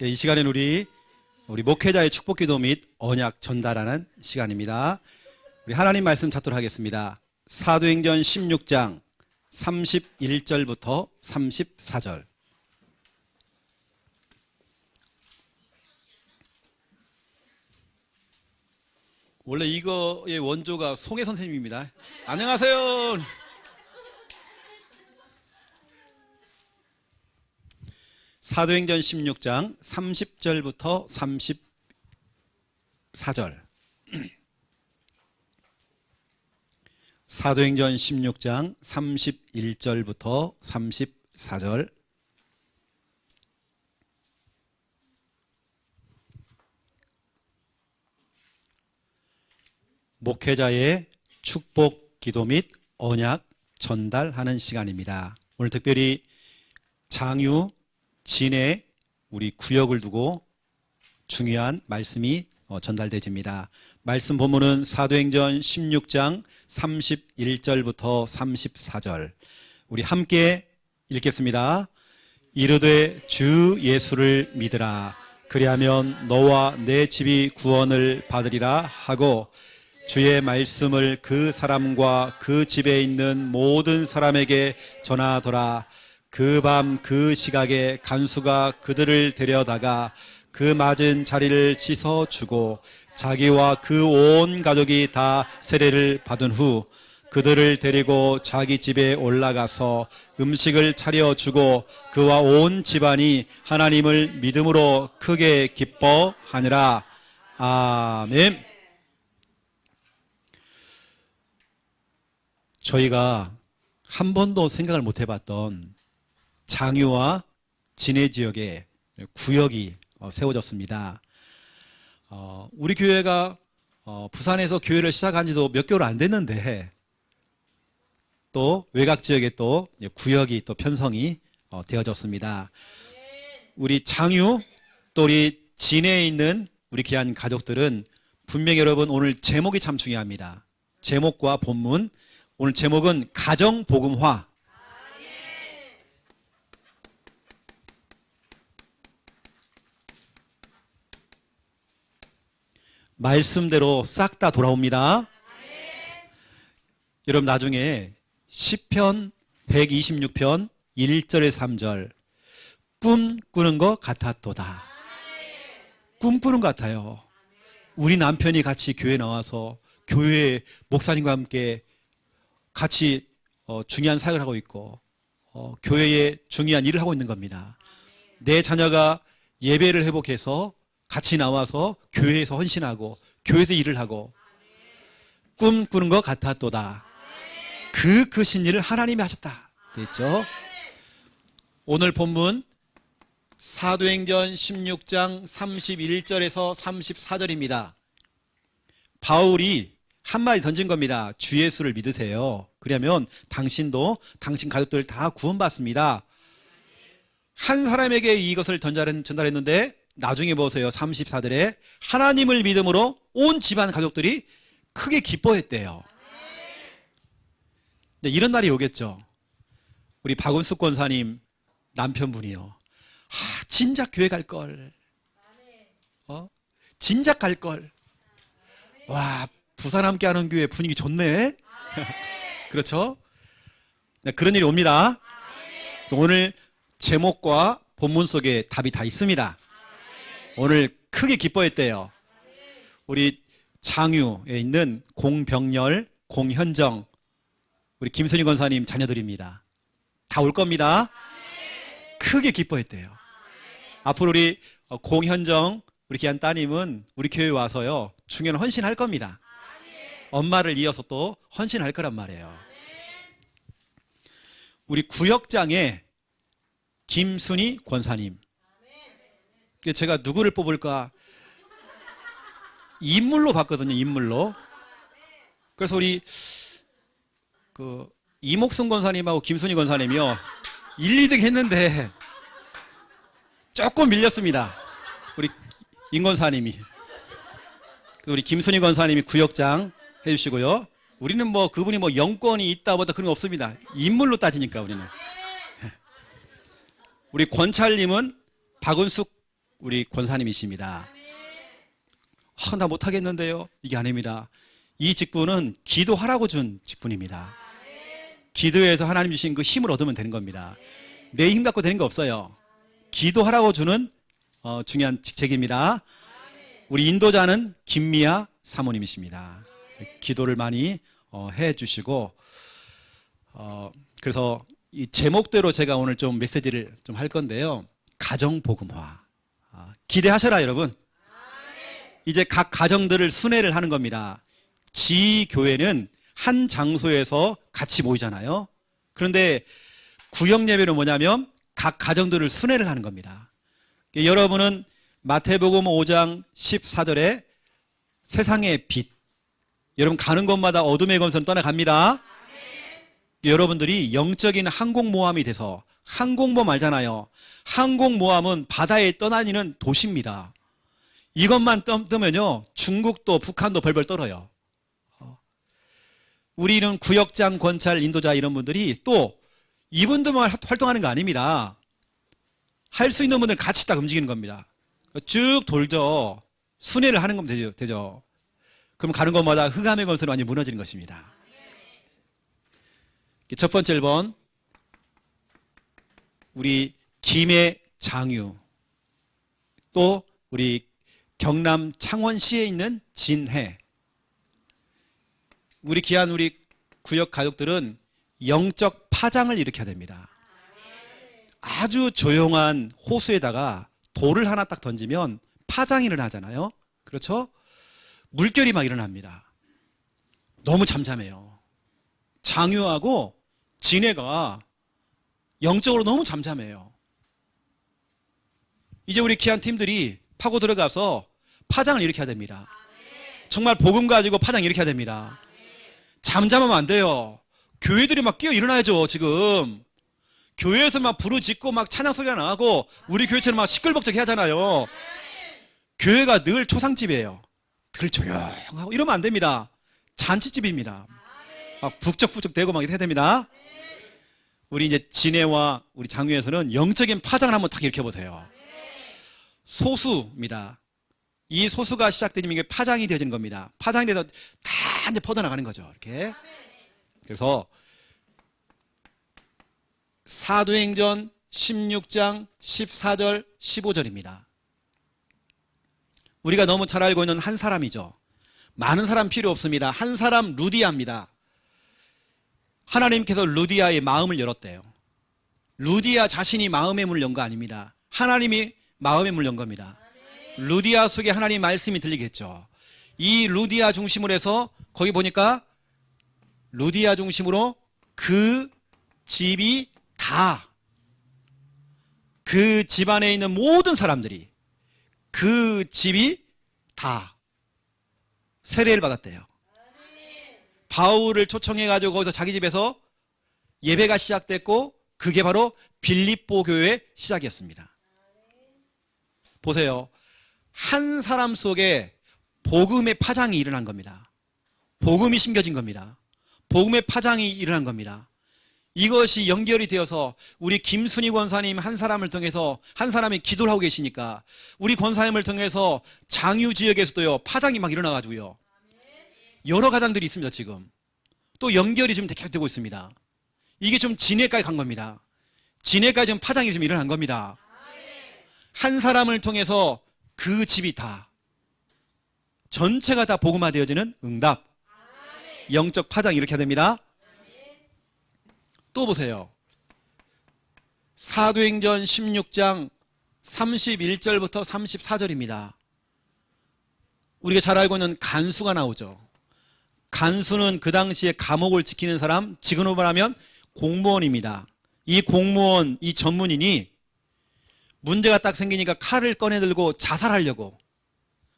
예, 이 시간에는 우리 목회자의 축복기도 및 언약 전달하는 시간입니다. 우리 하나님 말씀 찾도록 하겠습니다. 사도행전 16장 31절부터 34절. 원래 이거의 원조가 송혜 선생님입니다. 안녕하세요. 사도행전 16장 30절부터 34절. 사도행전 16장 31절부터 34절. 목회자의 축복 기도 및 언약 전달하는 시간입니다. 오늘 특별히 장유, 진해 우리 구역을 두고 중요한 말씀이 전달되집니다. 말씀 본문은 사도행전 16장 31절부터 34절. 우리 함께 읽겠습니다. 이르되 주 예수를 믿으라. 그리하면 너와 내 집이 구원을 받으리라 하고 주의 말씀을 그 사람과 그 집에 있는 모든 사람에게 전하더라. 그 밤 그 시각에 간수가 그들을 데려다가 그 맞은 자리를 씻어주고 자기와 그 온 가족이 다 세례를 받은 후 그들을 데리고 자기 집에 올라가서 음식을 차려주고 그와 온 집안이 하나님을 믿음으로 크게 기뻐하니라. 아멘. 저희가 한 번도 생각을 못 해봤던 장유와 진해 지역에 구역이 세워졌습니다. 우리 교회가 부산에서 교회를 시작한 지도 몇 개월 안 됐는데 또 외곽 지역에 또 구역이 또 편성이 되어졌습니다. 우리 장유 또 우리 진해에 있는 우리 귀한 가족들은 분명히 여러분 오늘 제목이 참 중요합니다. 제목과 본문. 오늘 제목은 가정복음화. 말씀대로 싹 다 돌아옵니다. 여러분 나중에 시편 126편 1절에서 3절 꿈 꾸는 것 같았도다. 꿈 꾸는 것 같아요. 우리 남편이 같이 교회에 나와서 교회 목사님과 함께 같이 중요한 사역을 하고 있고 교회에 중요한 일을 하고 있는 겁니다. 내 자녀가 예배를 회복해서 같이 나와서 교회에서 헌신하고 교회에서 일을 하고 꿈꾸는 것 같았도다. 그 크신 일을 하나님이 하셨다. 됐죠? 오늘 본문 사도행전 16장 31절에서 34절입니다. 바울이 한마디 던진 겁니다. 주 예수를 믿으세요. 그러면 당신도 당신 가족들 다 구원받습니다. 한 사람에게 이것을 전달했는데 나중에 보세요. 34절에 하나님을 믿음으로 온 집안 가족들이 크게 기뻐했대요. 네, 이런 날이 오겠죠. 우리 박은숙 권사님 남편분이요. 진작 교회 갈걸. 진작 갈걸. 와, 부산 함께하는 교회 분위기 좋네. 그렇죠? 네, 그런 일이 옵니다. 오늘 제목과 본문 속에 답이 다 있습니다. 오늘 크게 기뻐했대요. 우리 장유에 있는 공병렬, 공현정, 우리 김선희 권사님 자녀들입니다. 다 올 겁니다. 크게 기뻐했대요. 앞으로 우리 공현정, 우리 귀한 따님은 우리 교회에 와서요 중요한 헌신할 겁니다. 엄마를 이어서 또 헌신할 거란 말이에요. 우리 구역장에 김순희 권사님. 제가 누구를 뽑을까 인물로 봤거든요. 인물로. 그래서 우리 이목순 권사님하고 김순희 권사님이요 1, 2등 했는데 조금 밀렸습니다. 우리 임 권사님이. 우리 김순희 권사님이 구역장 해주시고요. 우리는 그분이 영권이 있다 보다 그런 거 없습니다. 인물로 따지니까 우리는. 우리 권찰님은 박은숙 우리 권사님이십니다. 나 못하겠는데요. 이게 아닙니다. 이 직분은 기도하라고 준 직분입니다. 기도해서 하나님 주신 그 힘을 얻으면 되는 겁니다. 내 힘 갖고 되는 거 없어요. 기도하라고 주는 중요한 직책입니다. 우리 인도자는 김미아 사모님이십니다. 기도를 많이 해주시고 그래서 이 제목대로 제가 오늘 좀 메시지를 좀 할 건데요. 가정복음화. 기대하셔라 여러분. 이제 각 가정들을 순회를 하는 겁니다. 지교회는 한 장소에서 같이 모이잖아요. 그런데 구역예배는 뭐냐면 각 가정들을 순회를 하는 겁니다. 여러분은 마태복음 5장 14절에 세상의 빛, 여러분 가는 곳마다 어둠의 권세는 떠나갑니다. 여러분들이 영적인 항공모함이 돼서, 항공모함 알잖아요. 항공모함은 바다에 떠다니는 도시입니다. 이것만 뜨면요 중국도 북한도 벌벌 떨어요. 우리는 구역장, 권찰, 인도자 이런 분들이 또 이분들만 활동하는 거 아닙니다. 할 수 있는 분들 같이 딱 움직이는 겁니다. 쭉 돌죠. 순회를 하는 거면 되죠. 그럼 가는 곳마다 흑암의 권세는 완전히 무너지는 것입니다. 첫 번째 1번 우리 김해 장유, 또 우리 경남 창원시에 있는 진해, 우리 귀한 우리 구역 가족들은 영적 파장을 일으켜야 됩니다. 아주 조용한 호수에다가 돌을 하나 딱 던지면 파장이 일어나잖아요. 그렇죠? 물결이 막 일어납니다. 너무 잠잠해요. 장유하고 진해가 영적으로 너무 잠잠해요. 이제 우리 귀한 팀들이 파고 들어가서 파장을 일으켜야 됩니다. 정말 복음 가지고 파장 일으켜야 됩니다. 잠잠하면 안 돼요. 교회들이 막 끼어 일어나야죠. 지금 교회에서 막 부르짖고 막 찬양 소리가 나고 우리 교회처럼 막 시끌벅적 하잖아요. 교회가 늘 초상집이에요. 늘 조용하고 이러면 안 됩니다. 잔치집입니다. 막 북적북적 대고 막 이래야 됩니다. 우리 이제 진해와 우리 장유에서는 영적인 파장을 한번 딱 일으켜보세요. 소수입니다. 이 소수가 시작되면 이게 파장이 되어지는 겁니다. 파장이 돼서 다 이제 퍼져나가는 거죠. 이렇게. 그래서 사도행전 16장 14절 15절입니다. 우리가 너무 잘 알고 있는 한 사람이죠. 많은 사람 필요 없습니다. 한 사람 루디아입니다. 하나님께서 루디아의 마음을 열었대요. 루디아 자신이 마음의 문을 연 거 아닙니다. 하나님이 마음의 문을 연 겁니다. 루디아 속에 하나님의 말씀이 들리겠죠. 이 루디아 중심으로 해서 거기 보니까 루디아 중심으로 그 집이 다, 그 집안에 있는 모든 사람들이, 그 집이 다 세례를 받았대요. 바울을 초청해가지고 거기서 자기 집에서 예배가 시작됐고 그게 바로 빌립보 교회의 시작이었습니다. 보세요. 한 사람 속에 복음의 파장이 일어난 겁니다. 복음이 심겨진 겁니다. 복음의 파장이 일어난 겁니다. 이것이 연결이 되어서 우리 김순희 권사님 한 사람을 통해서 한 사람이 기도를 하고 계시니까 우리 권사님을 통해서 장유 지역에서도요 파장이 막 일어나가지고요 여러 가장들이 있습니다. 지금 또 연결이 좀 계속되고 있습니다. 이게 좀 진해까지 간 겁니다. 진해까지 좀 파장이 좀 일어난 겁니다. 한 사람을 통해서 그 집이 다, 전체가 다 복음화되어지는 응답, 영적 파장 이렇게 됩니다. 또 보세요. 사도행전 16장 31절부터 34절입니다. 우리가 잘 알고 있는 간수가 나오죠. 간수는 그 당시에 감옥을 지키는 사람, 지금으로 말하면 공무원입니다. 이 공무원, 이 전문인이 문제가 딱 생기니까 칼을 꺼내들고 자살하려고,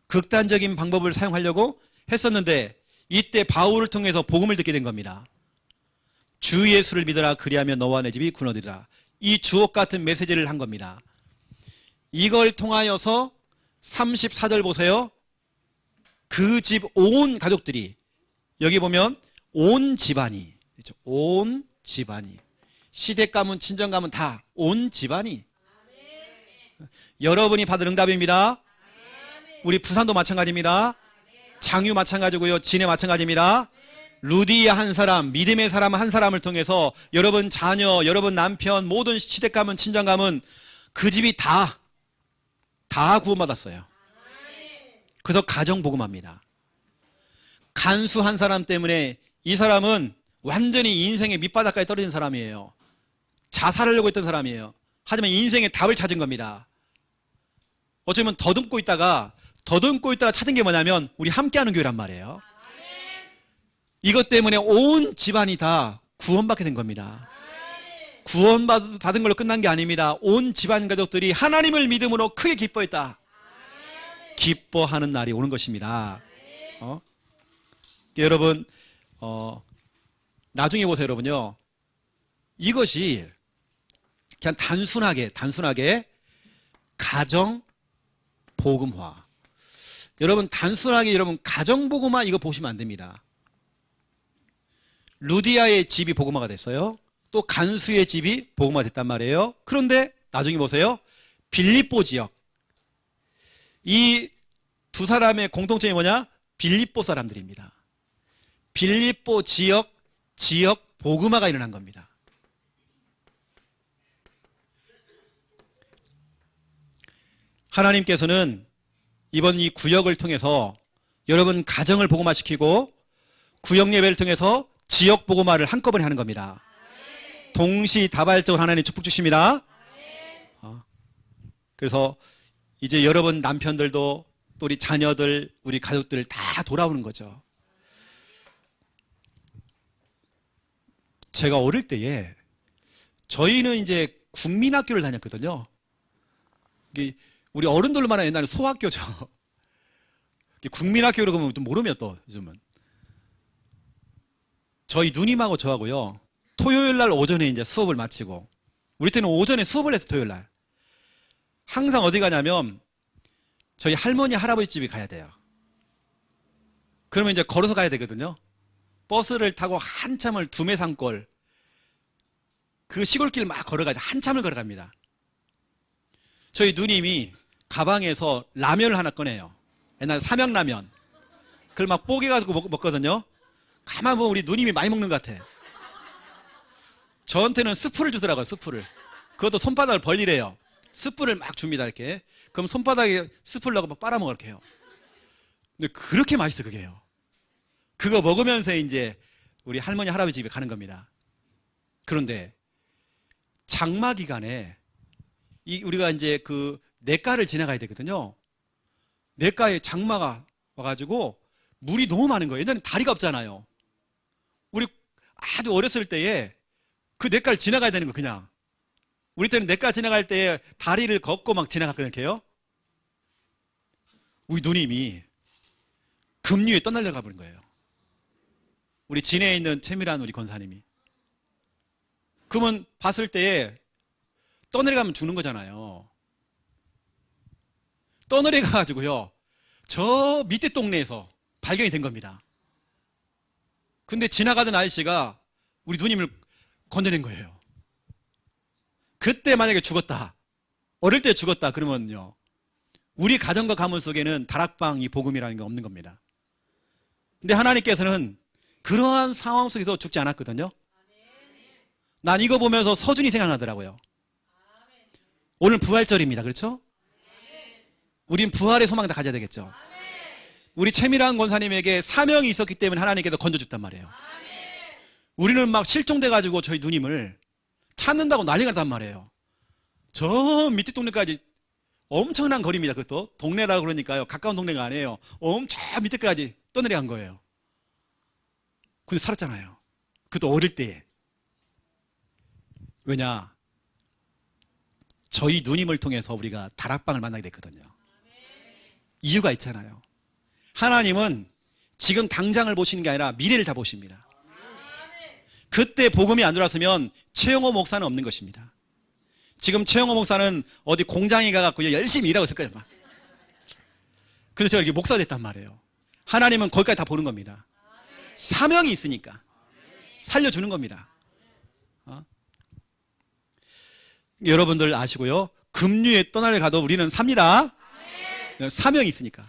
극단적인 방법을 사용하려고 했었는데 이때 바울을 통해서 복음을 듣게 된 겁니다. 주 예수를 믿어라, 그리하면 너와 내 집이 굳어지리라. 이 주옥 같은 메시지를 한 겁니다. 이걸 통하여서 34절 보세요. 그 집 온 가족들이, 여기 보면 온 집안이, 그렇죠? 온 집안이, 시댁 가문 친정 가문 다 온 집안이 여러분이 받은 응답입니다. 우리 부산도 마찬가지입니다. 장유 마찬가지고요. 진해 마찬가지입니다. 루디아 한 사람, 믿음의 사람 한 사람을 통해서 여러분 자녀, 여러분 남편, 모든 시댁가문, 친정가문 그 집이 다 구원받았어요. 그래서 가정복음합니다. 간수 한 사람 때문에 이 사람은 완전히 인생의 밑바닥까지 떨어진 사람이에요. 자살하려고 했던 사람이에요. 하지만 인생의 답을 찾은 겁니다. 어쩌면 더듬고 있다가 찾은 게 뭐냐면 우리 함께하는 교회란 말이에요. 이것 때문에 온 집안이 다 구원받게 된 겁니다. 구원받은 걸로 끝난 게 아닙니다. 온 집안 가족들이 하나님을 믿음으로 크게 기뻐했다. 기뻐하는 날이 오는 것입니다. 여러분 나중에 보세요. 여러분요, 이것이 그냥 단순하게 가정 복음화. 여러분 단순하게 여러분 가정 복음화 이거 보시면 안 됩니다. 루디아의 집이 복음화가 됐어요. 또 간수의 집이 복음화 됐단 말이에요. 그런데 나중에 보세요. 빌립보 지역. 이 두 사람의 공통점이 뭐냐? 빌립보 사람들입니다. 빌립보 지역 복음화가 일어난 겁니다. 하나님께서는 이번 이 구역을 통해서 여러분 가정을 복음화시키고 구역 예배를 통해서 지역 복음화를 한꺼번에 하는 겁니다. 동시다발적으로 하나님 축복 주십니다. 그래서 이제 여러분 남편들도 또 우리 자녀들, 우리 가족들 다 돌아오는 거죠. 제가 어릴 때에 저희는 이제 국민학교를 다녔거든요. 우리 어른들만 옛날에 소학교죠. 국민학교로 그러면 또 모르면 또 요즘은. 저희 누님하고 저하고요. 토요일 날 오전에 이제 수업을 마치고, 우리 때는 오전에 수업을 했어요. 토요일 날. 항상 어디 가냐면 저희 할머니 할아버지 집에 가야 돼요. 그러면 이제 걸어서 가야 되거든요. 버스를 타고 한참을 두매산골 그 시골길 막 걸어가야 돼. 한참을 걸어갑니다. 저희 누님이 가방에서 라면을 하나 꺼내요. 옛날 삼양라면. 그걸 막 뽀개가지고 먹거든요. 가만 보면 우리 누님이 많이 먹는 것 같아. 저한테는 스프를 주더라고요. 스프를. 그것도 손바닥을 벌리래요. 스프를 막 줍니다. 이렇게. 그럼 손바닥에 스프를 넣고 막 빨아먹어 이렇게 해요. 근데 그렇게 맛있어 그게요. 그거 먹으면서 이제 우리 할머니 할아버지 집에 가는 겁니다. 그런데 장마 기간에 우리가 이제 그 냇가를 지나가야 되거든요. 냇가에 장마가 와가지고 물이 너무 많은 거예요. 예전에 다리가 없잖아요. 우리 아주 어렸을 때에 그 냇가를 지나가야 되는 거 그냥. 우리 때는 냇가 지나갈 때 다리를 걷고 막 지나갔거든요. 우리 누님이 급류에 떠날려가 버린 거예요. 우리 진해에 있는 채밀한 우리 권사님이. 그러면 봤을 때에 떠내려가면 죽는 거잖아요. 떠내려가가지고요, 저 밑에 동네에서 발견이 된 겁니다. 근데 지나가던 아저씨가 우리 누님을 건져낸 거예요. 그때 만약에 죽었다, 어릴 때 죽었다 그러면요, 우리 가정과 가문 속에는 다락방 이 복음이라는 게 없는 겁니다. 근데 하나님께서는 그러한 상황 속에서 죽지 않았거든요. 난 이거 보면서 서준이 생각나더라고요. 오늘 부활절입니다. 그렇죠? 우린 부활의 소망을 다 가져야 되겠죠. 우리 최미란 권사님에게 사명이 있었기 때문에 하나님께서 건져줬단 말이에요. 우리는 막 실종돼가지고 저희 누님을 찾는다고 난리가 났단 말이에요. 저 밑에 동네까지 엄청난 거리입니다. 그것도 동네라고 그러니까요, 가까운 동네가 아니에요. 엄청 밑에까지 떠내려간 거예요. 근데 살았잖아요. 그것도 어릴 때에. 왜냐? 저희 누님을 통해서 우리가 다락방을 만나게 됐거든요. 이유가 있잖아요. 하나님은 지금 당장을 보시는 게 아니라 미래를 다 보십니다. 그때 복음이 안 들어왔으면 최영호 목사는 없는 것입니다. 지금 최영호 목사는 어디 공장에 가갖고 열심히 일하고 있을 거예요. 그래서 제가 이렇게 목사 됐단 말이에요. 하나님은 거기까지 다 보는 겁니다. 사명이 있으니까 살려주는 겁니다. 여러분들 아시고요, 급류에 떠날 가도 우리는 삽니다. 사명이 있으니까.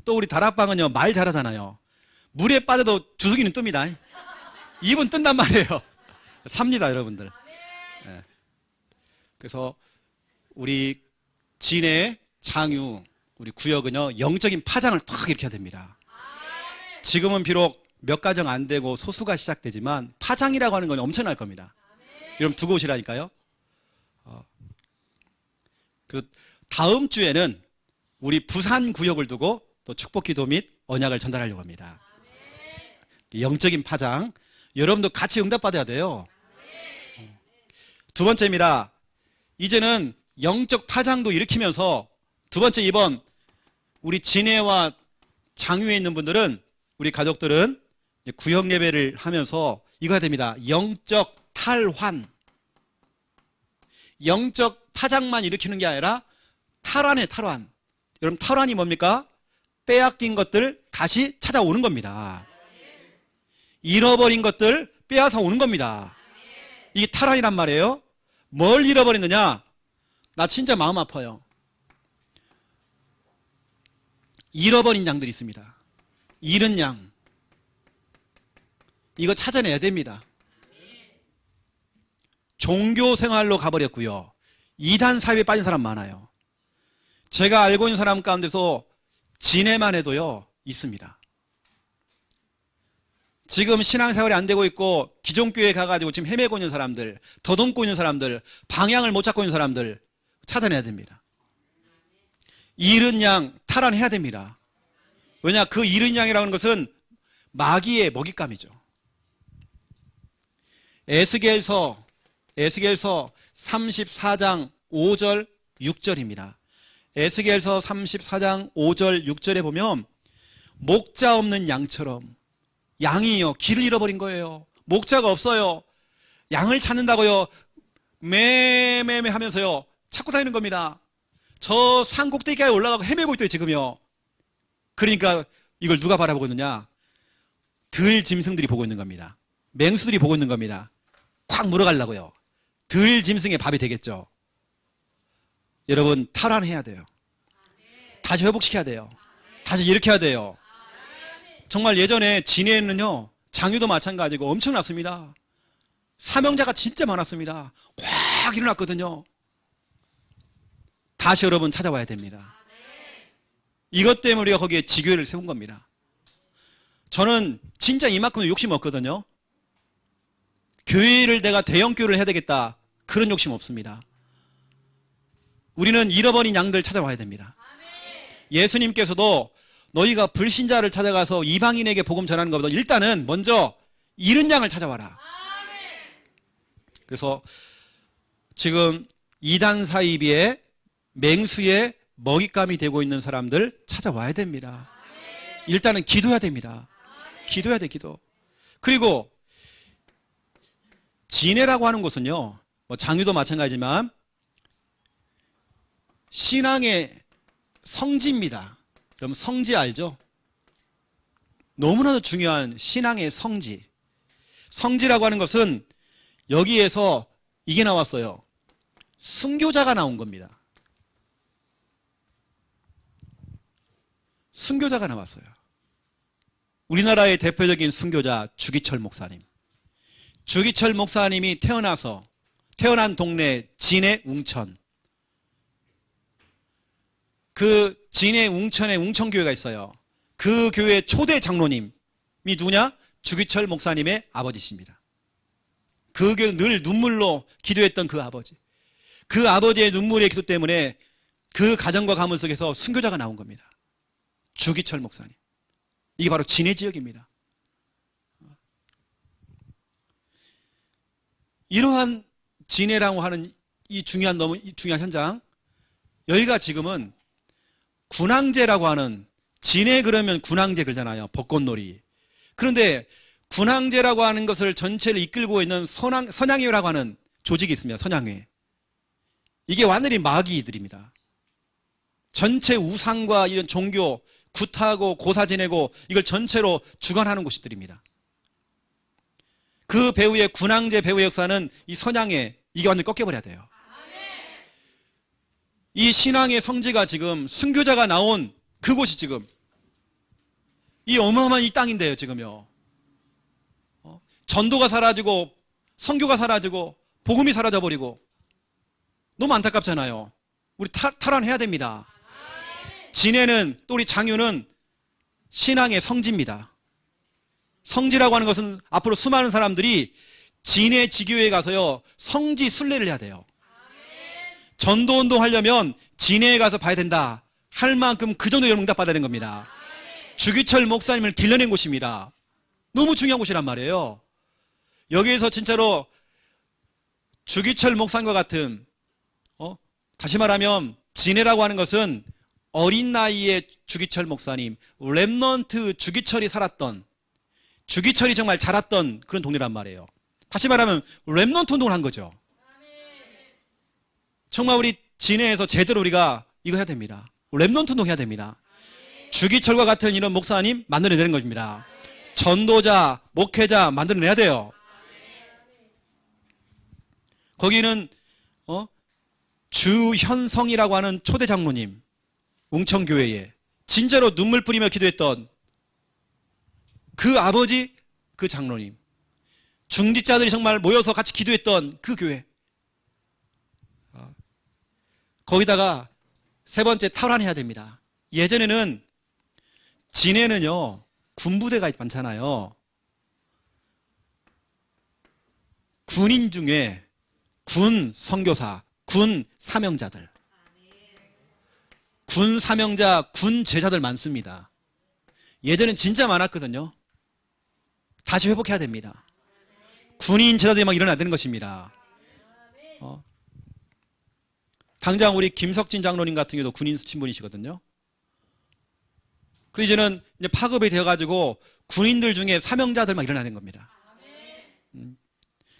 또 우리 다락방은요, 말 잘하잖아요. 물에 빠져도 주둥이는 뜹니다. 입은 뜬단 말이에요. 삽니다, 여러분들. 네. 그래서 우리 진해, 장유, 우리 구역은요, 영적인 파장을 탁 일으켜야 됩니다. 지금은 비록 몇 가정 안 되고 소수가 시작되지만 파장이라고 하는 건 엄청날 겁니다. 여러분 두고 오시라니까요. 그리고 다음 주에는 우리 부산 구역을 두고 또 축복기도 및 언약을 전달하려고 합니다. 영적인 파장, 여러분도 같이 응답받아야 돼요. 두 번째입니다. 이제는 영적 파장도 일으키면서 두 번째, 이번 우리 진해와 장유에 있는 분들은, 우리 가족들은 구역 예배를 하면서 이거 해야 됩니다. 영적 탈환. 영적 파장만 일으키는 게 아니라 탈환의 탈환. 여러분, 탈환이 뭡니까? 빼앗긴 것들 다시 찾아오는 겁니다. 잃어버린 것들 빼앗아 오는 겁니다. 이게 탈환이란 말이에요. 뭘 잃어버렸느냐? 나 진짜 마음 아파요. 잃어버린 양들이 있습니다. 잃은 양. 이거 찾아내야 됩니다. 종교 생활로 가버렸고요. 이단 사회에 빠진 사람 많아요. 제가 알고 있는 사람 가운데서 진해만 해도요, 있습니다. 지금 신앙생활이 안 되고 있고 기존교회에 가가지고 지금 헤매고 있는 사람들, 더듬고 있는 사람들, 방향을 못 잡고 있는 사람들 찾아내야 됩니다. 잃은 양 탈환해야 됩니다. 왜냐, 그 잃은 양이라는 것은 마귀의 먹잇감이죠. 에스겔서 34장 5절 6절입니다. 에스겔서 34장 5절 6절에 보면 목자 없는 양처럼, 양이요, 길을 잃어버린 거예요. 목자가 없어요. 양을 찾는다고요, 매매매 하면서요, 찾고 다니는 겁니다. 저 산 꼭대기에 올라가고 헤매고 있대요, 지금요. 그러니까 이걸 누가 바라보고 있느냐? 들 짐승들이 보고 있는 겁니다. 맹수들이 보고 있는 겁니다. 콱 물어가려고요. 들 짐승의 밥이 되겠죠. 여러분, 탈환해야 돼요. 다시 회복시켜야 돼요. 다시 일으켜야 돼요. 정말 예전에 진해에는요, 장유도 마찬가지고 엄청났습니다. 사명자가 진짜 많았습니다. 꽉 일어났거든요. 다시 여러분 찾아와야 됩니다. 이것 때문에 우리가 거기에 지교회를 세운 겁니다. 저는 진짜 이만큼 욕심 없거든요. 교회를 내가 대형교회를 해야 되겠다, 그런 욕심 없습니다. 우리는 잃어버린 양들 찾아와야 됩니다. 예수님께서도 너희가 불신자를 찾아가서 이방인에게 복음 전하는 것보다 일단은 먼저 잃은 양을 찾아와라. 그래서 지금 이단 사이비의 맹수의 먹잇감이 되고 있는 사람들 찾아와야 됩니다. 일단은 기도해야 됩니다. 기도해야 돼, 기도. 그리고 진해라고 하는 곳은요, 뭐 장유도 마찬가지지만 신앙의 성지입니다. 여러분, 성지 알죠? 너무나도 중요한 신앙의 성지. 성지라고 하는 것은 여기에서 이게 나왔어요. 순교자가 나온 겁니다. 순교자가 나왔어요. 우리나라의 대표적인 순교자 주기철 목사님. 주기철 목사님이 태어난 동네 진해 웅천. 그 진해 웅천에 웅천교회가 있어요. 그 교회 초대 장로님이 누구냐? 주기철 목사님의 아버지십니다. 그 교회 늘 눈물로 기도했던 그 아버지. 그 아버지의 눈물의 기도 때문에 그 가정과 가문 속에서 순교자가 나온 겁니다. 주기철 목사님. 이게 바로 진해 지역입니다. 이러한 진해라고 하는 이 너무 중요한 현장, 여기가 지금은 군항제라고 하는, 진해 그러면 군항제 그러잖아요. 벚꽃놀이. 그런데 군항제라고 하는 것을 전체를 이끌고 있는 선양회라고 하는 조직이 있습니다. 선양회. 이게 완전히 마귀들입니다. 전체 우상과 이런 종교, 굿하고 고사 지내고 이걸 전체로 주관하는 곳들입니다. 그 배후의 군항제 배후의 역사는 이 선양회, 이게 완전히 꺾여버려야 돼요. 이 신앙의 성지가 지금 순교자가 나온 그곳이 지금 이 어마어마한 이 땅인데요, 지금요. 전도가 사라지고 선교가 사라지고 복음이 사라져버리고 너무 안타깝잖아요. 우리 탈환해야 됩니다. 진해는 또 우리 장유는 신앙의 성지입니다. 성지라고 하는 것은 앞으로 수많은 사람들이 진해 지교회에 가서요 성지 순례를 해야 돼요. 전도운동 하려면 진해에 가서 봐야 된다 할 만큼 그 정도 응답받아야 되는 겁니다. 주기철 목사님을 길러낸 곳입니다. 너무 중요한 곳이란 말이에요. 여기에서 진짜로 주기철 목사님과 같은 다시 말하면 진해라고 하는 것은 어린 나이에 주기철 목사님, 렘넌트 주기철이 살았던, 주기철이 정말 자랐던 그런 동네란 말이에요. 다시 말하면 렘넌트 운동을 한 거죠. 정말 우리 진해에서 제대로 우리가 이거 해야 됩니다. 렘넌트 운동 해야 됩니다. 주기철과 같은 이런 목사님 만들어내는 겁니다. 전도자, 목회자 만들어내야 돼요. 거기는 주현성이라고 하는 초대 장로님, 웅천교회에 진짜로 눈물 뿌리며 기도했던 그 아버지, 그 장로님, 중직자들이 정말 모여서 같이 기도했던 그 교회. 거기다가 세 번째 탈환해야 됩니다. 예전에는 진해는요 군부대가 많잖아요. 군인 중에 군 선교사, 군 사명자들, 군 사명자, 군 제자들 많습니다. 예전엔 진짜 많았거든요. 다시 회복해야 됩니다. 군인 제자들이 막 일어나야 되는 것입니다. 당장 우리 김석진 장로님 같은 경우도 군인 신분이시거든요. 그리고 이제는 이제 파급이 되어가지고 군인들 중에 사명자들 막 일어나는 겁니다.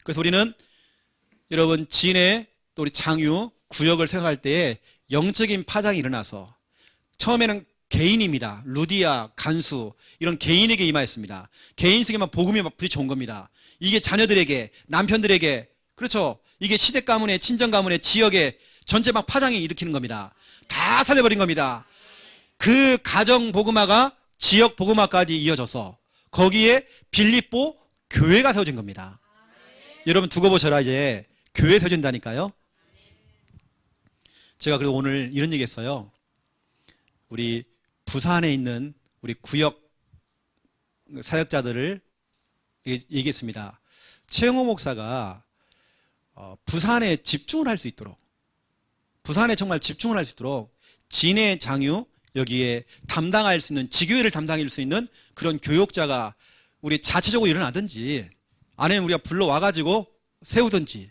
그래서 우리는 여러분 진해 또 우리 장유 구역을 생각할 때에 영적인 파장이 일어나서 처음에는 개인입니다. 루디아, 간수 이런 개인에게 임하였습니다. 개인 속에만 복음이 막 부딪혀온 겁니다. 이게 자녀들에게, 남편들에게, 그렇죠. 이게 시댁 가문에, 친정 가문에, 지역에 전체 막 파장이 일으키는 겁니다. 다 살려버린 겁니다. 그 가정 복음화가 지역 복음화까지 이어져서 거기에 빌립보 교회가 세워진 겁니다. 여러분 두고 보셔라. 이제 교회 세워진다니까요. 제가 그리고 오늘 이런 얘기 했어요. 우리 부산에 있는 우리 구역 사역자들을 얘기했습니다. 최영호 목사가 부산에 집중을 할 수 있도록, 부산에 정말 집중을 할 수 있도록 진해 장유 여기에 담당할 수 있는, 지교회를 담당할 수 있는 그런 교역자가 우리 자체적으로 일어나든지 아니면 우리가 불러와가지고 세우든지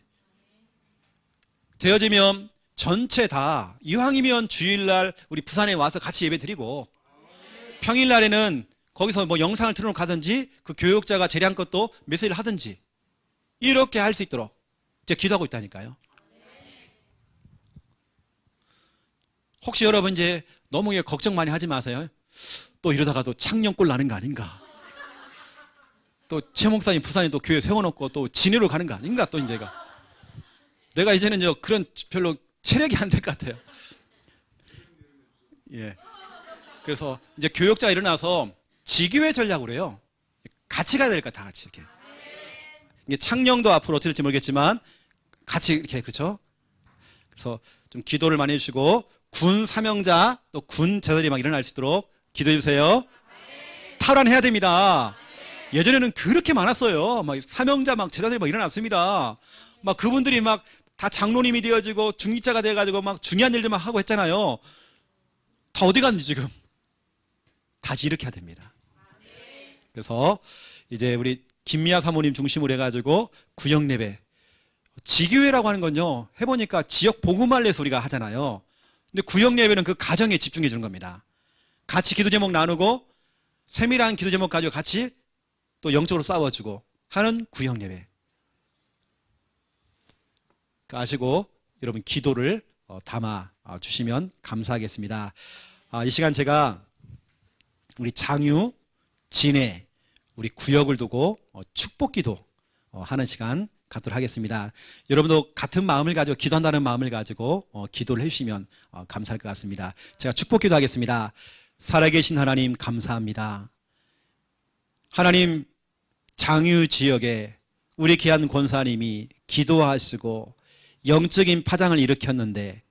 되어지면 전체 다 이왕이면 주일날 우리 부산에 와서 같이 예배 드리고 평일날에는 거기서 뭐 영상을 틀어놓고 가든지 그 교역자가 재량껏 또 메시지를 하든지 이렇게 할 수 있도록 제가 기도하고 있다니까요. 혹시 여러분 이제 너무 걱정 많이 하지 마세요. 또 이러다가 또 창녕골 나는 거 아닌가? 또 최 목사님 부산에 또 교회 세워놓고 또 진해로 가는 거 아닌가? 또 이제가 내가 이제는 그런 별로 체력이 안 될 것 같아요. 예. 그래서 이제 교역자가 일어나서 지교회 전략으로 해요. 같이 가야 될 것 같아, 다 같이 이렇게. 이게 창녕도 앞으로 어떻게 될지 모르겠지만 같이 이렇게, 그렇죠? 그래서 좀 기도를 많이 해주시고 군 사명자 또 군 제자들이 막 일어날 수 있도록 기도해 주세요. 탈환해야 됩니다. 예전에는 그렇게 많았어요. 막 사명자 막 제자들이 막 일어났습니다. 막 그분들이 막 다 장로님이 되어지고 중직자가 돼가지고 막 중요한 일들만 하고 했잖아요. 다 어디 갔는지 지금 다시 이렇게 해야 됩니다. 그래서 이제 우리 김미아 사모님 중심으로 해가지고 구역 예배, 지교회라고 하는 건요 해보니까 지역 복음화를 해서 우리가 하잖아요. 근데 구역 예배는 그 가정에 집중해 주는 겁니다. 같이 기도 제목 나누고 세밀한 기도 제목 가지고 같이 또 영적으로 싸워주고 하는 구역 예배. 아시고 여러분 기도를 담아 주시면 감사하겠습니다. 이 시간 제가 우리 장유, 진해, 우리 구역을 두고 축복기도 하는 시간 갖도록 하겠습니다. 여러분도 같은 마음을 가지고 기도한다는 마음을 가지고 기도를 해주시면 감사할 것 같습니다. 제가 축복 기도하겠습니다. 살아계신 하나님 감사합니다. 하나님, 장유 지역에 우리 귀한 권사님이 기도하시고 영적인 파장을 일으켰는데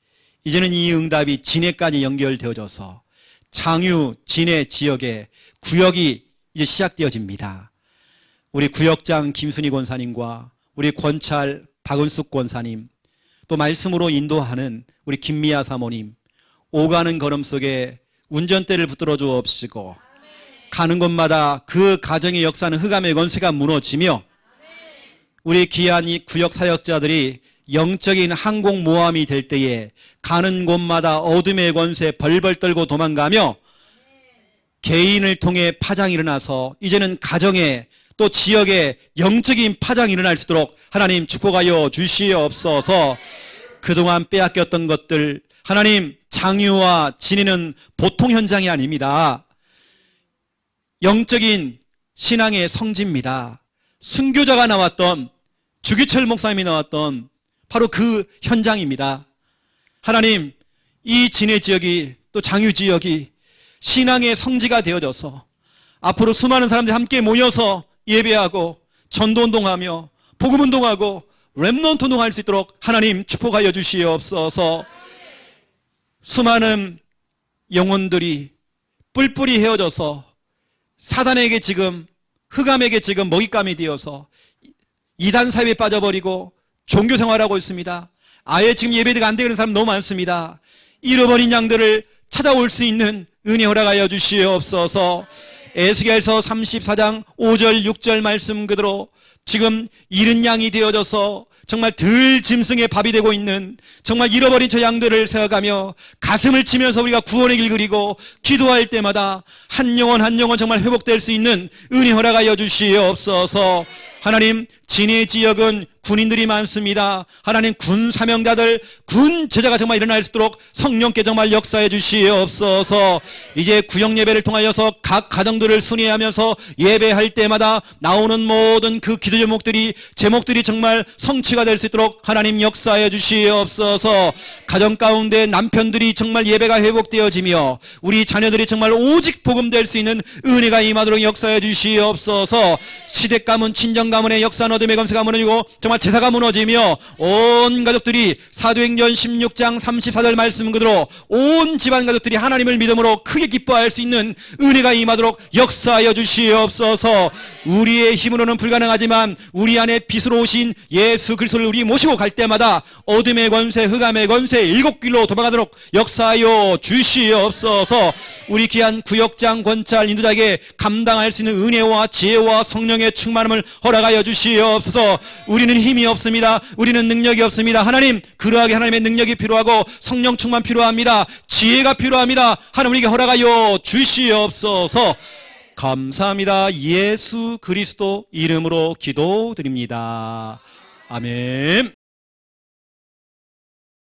이제는 이 응답이 진해까지 연결되어져서 장유, 진해 지역에 구역이 이제 시작되어집니다. 우리 구역장 김순희 권사님과 우리 권찰 박은숙 권사님, 또 말씀으로 인도하는 우리 김미아 사모님, 오가는 걸음 속에 운전대를 붙들어 주옵시고 가는 곳마다 그 가정의 역사는 흑암의 권세가 무너지며 우리 귀한 이 구역 사역자들이 영적인 항공모함이 될 때에 가는 곳마다 어둠의 권세 벌벌 떨고 도망가며 개인을 통해 파장이 일어나서 이제는 가정에 또 지역에 영적인 파장이 일어날 수 있도록 하나님 축복하여 주시옵소서. 그동안 빼앗겼던 것들, 하나님, 장유와 진해는 보통 현장이 아닙니다. 영적인 신앙의 성지입니다. 순교자가 나왔던, 주기철 목사님이 나왔던 바로 그 현장입니다. 하나님, 이 진해 지역이 또 장유 지역이 신앙의 성지가 되어져서 앞으로 수많은 사람들이 함께 모여서 예배하고 전도운동하며 복음운동하고 렘넌트 운동할 수 있도록 하나님 축복하여 주시옵소서. 수많은 영혼들이 뿔뿔이 헤어져서 사단에게 지금, 흑암에게 지금 먹잇감이 되어서 이단 사회에 빠져버리고 종교 생활하고 있습니다. 아예 지금 예배가 안 되는 사람 너무 많습니다. 잃어버린 양들을 찾아올 수 있는 은혜 허락하여 주시옵소서. 에스겔서 34장 5절 6절 말씀 그대로 지금 잃은 양이 되어져서 정말 들 짐승의 밥이 되고 있는 정말 잃어버린 저 양들을 생각하며 가슴을 치면서 우리가 구원의 길 그리고 기도할 때마다 한 영혼 한 영혼 정말 회복될 수 있는 은혜 허락하여 주시옵소서. 하나님, 진해 지역은 군인들이 많습니다. 하나님, 군 사명자들, 군 제자가 정말 일어날 수 있도록 성령께 정말 역사해 주시옵소서. 이제 구역 예배를 통하여서 각 가정들을 순회하면서 예배할 때마다 나오는 모든 그 기도 제목들이 정말 성취가 될 수 있도록 하나님 역사해 주시옵소서. 가정 가운데 남편들이 정말 예배가 회복되어지며 우리 자녀들이 정말 오직 복음될 수 있는 은혜가 임하도록 역사해 주시옵소서. 시댁 가문, 친정 가문의 역사는 어둠의 검세가 무너지고 정말 제사가 무너지며 온 가족들이 사도행전 16장 34절 말씀 그대로 온 집안 가족들이 하나님을 믿음으로 크게 기뻐할 수 있는 은혜가 임하도록 역사하여 주시옵소서. 우리의 힘으로는 불가능하지만 우리 안에 빛으로 오신 예수 그리스도를 우리 모시고 갈 때마다 어둠의 권세, 흑암의 권세 일곱 길로 도망가도록 역사하여 주시옵소서. 우리 귀한 구역장, 권찰, 인도자에게 감당할 수 있는 은혜와 지혜와 성령의 충만함을 허락하여 주시옵소서. 우리는 힘이 없습니다. 우리는 능력이 없습니다. 하나님, 그러하게 하나님의 능력이 필요하고 성령 충만 필요합니다. 지혜가 필요합니다. 하나님 우리에게 허락하여 주시옵소서. 감사합니다. 예수 그리스도 이름으로 기도드립니다. 아멘.